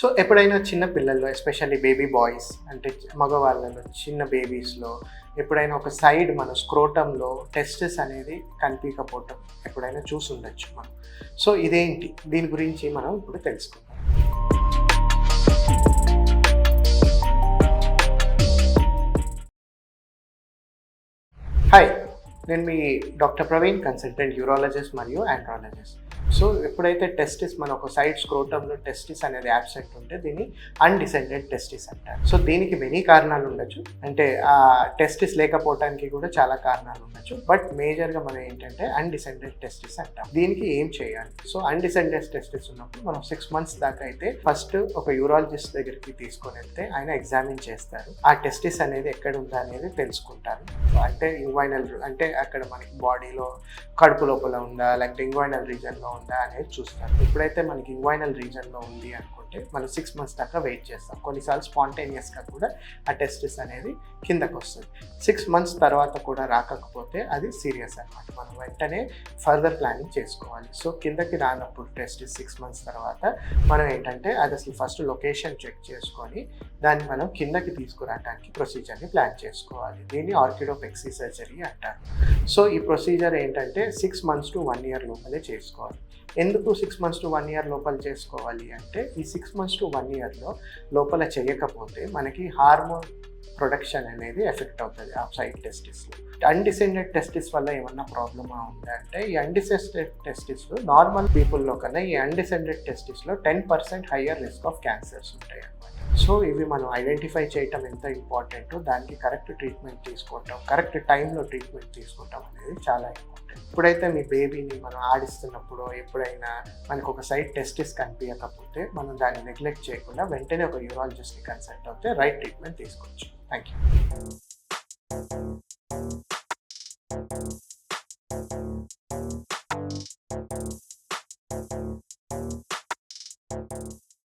So ఎప్పుడైనా చిన్న పిల్లల్లో ఎస్పెషల్లీ బేబీ బాయ్స్ అంటే మగవాళ్ళలో చిన్న బేబీస్లో ఎప్పుడైనా ఒక సైడ్ మన స్క్రోటంలో టెస్టిస్ అనేది కనిపించకపోవటం ఎప్పుడైనా చూసి ఉండొచ్చు మనం. సో ఇదేంటి, దీని గురించి మనం ఇప్పుడు తెలుసుకుందాం. హాయ్, నేను మీ డాక్టర్ ప్రవీణ్, కన్సల్టెంట్ యూరాలజిస్ట్ మరియు ఆండ్రాలజిస్ట్. సో ఎప్పుడైతే టెస్టిస్ మన ఒక సైడ్ స్క్రోటంలో టెస్టిస్ అనేది యాబ్సెంట్ ఉంటే దీన్ని అన్డిసెండెడ్ టెస్టిస్ అంటారు. సో దీనికి మెనీ కారణాలు ఉండొచ్చు, అంటే ఆ టెస్టిస్ లేకపోవడానికి కూడా చాలా కారణాలు ఉండొచ్చు. బట్ మేజర్గా మనం ఏంటంటే అన్డిసెండెడ్ టెస్టిస్ అంటాం. దీనికి ఏం చేయాలి? సో అన్డిసెండెడ్ టెస్టిస్ ఉన్నప్పుడు మనం 6 months దాకా అయితే ఫస్ట్ ఒక యూరాలజిస్ట్ దగ్గరికి తీసుకొని వెళ్తే ఆయన ఎగ్జామిన్ చేస్తారు. ఆ టెస్టిస్ అనేది ఎక్కడ ఉందా అనేది తెలుసుకుంటారు. అంటే ఇంగ్వైనల్, అంటే అక్కడ మనకి బాడీలో కడుపు లోపల ఉందా, లేకపోతే ఇంగ్వైనల్ రీజన్లో ఉందా అనేది చూస్తారు. ఎప్పుడైతే మనకి ఇంగ్వైనల్ రీజన్లో ఉంది అనుకుంటే మనం 6 months దాకా వెయిట్ చేస్తాం. కొన్నిసార్లు స్పాంటేనియస్గా కూడా ఆ టెస్టిస్ అనేది కిందకు వస్తుంది. 6 months తర్వాత కూడా రాకపోతే అది సీరియస్ అనమాట. మనం వెంటనే ఫర్దర్ ప్లానింగ్ చేసుకోవాలి. సో కిందకి రానప్పుడు టెస్టిస్ 6 months తర్వాత మనం ఏంటంటే అది అసలు ఫస్ట్ లొకేషన్ చెక్ చేసుకొని దాన్ని మనం కిందకి తీసుకురావడానికి ప్రొసీజర్ని ప్లాన్ చేసుకోవాలి. దీన్ని ఆర్కిడోపెక్సీ సర్జరీ అంటారు. సో ఈ ప్రొసీజర్ ఏంటంటే 6 months to 1 year లోపలే చేసుకోవాలి. ఎందుకు 6 months to 1 year లోపల చేసుకోవాలి అంటే ఈ 6 months to 1 year లోపల చేయకపోతే మనకి హార్మోన్ ప్రొడక్షన్ అనేది ఎఫెక్ట్ అవుతుంది ఆ సైడ్ టెస్టిస్లో. అన్డిసెండెడ్ టెస్టిస్ వల్ల ఏమన్నా ప్రాబ్లమా ఉంది అంటే ఈ అన్డిసెండెడ్ టెస్టిస్లో నార్మల్ పీపుల్లో కన్నా ఈ అన్డిసెండెడ్ టెస్టిస్లో 10% హయ్యర్ రిస్క్ ఆఫ్ క్యాన్సర్స్ ఉంటాయి అన్నమాట. సో ఇవి మనం ఐడెంటిఫై చేయటం ఎంత ఇంపార్టెంటో దానికి కరెక్ట్ ట్రీట్మెంట్ తీసుకోవటం, కరెక్ట్ టైంలో ట్రీట్మెంట్ తీసుకోవటం అనేది చాలా ఇంపార్టెంట్. ఎప్పుడైతే మీ బేబీని మనం ఆడిస్తున్నప్పుడు ఎప్పుడైనా మనకు ఒక సైడ్ టెస్టిస్ కనిపించకపోతే మనం దాన్ని నెగ్లెక్ట్ చేయకుండా వెంటనే ఒక యూరాలజిస్ట్ని కన్సల్ట్ అవుతే రైట్ ట్రీట్మెంట్ తీసుకోవచ్చు. Thank you.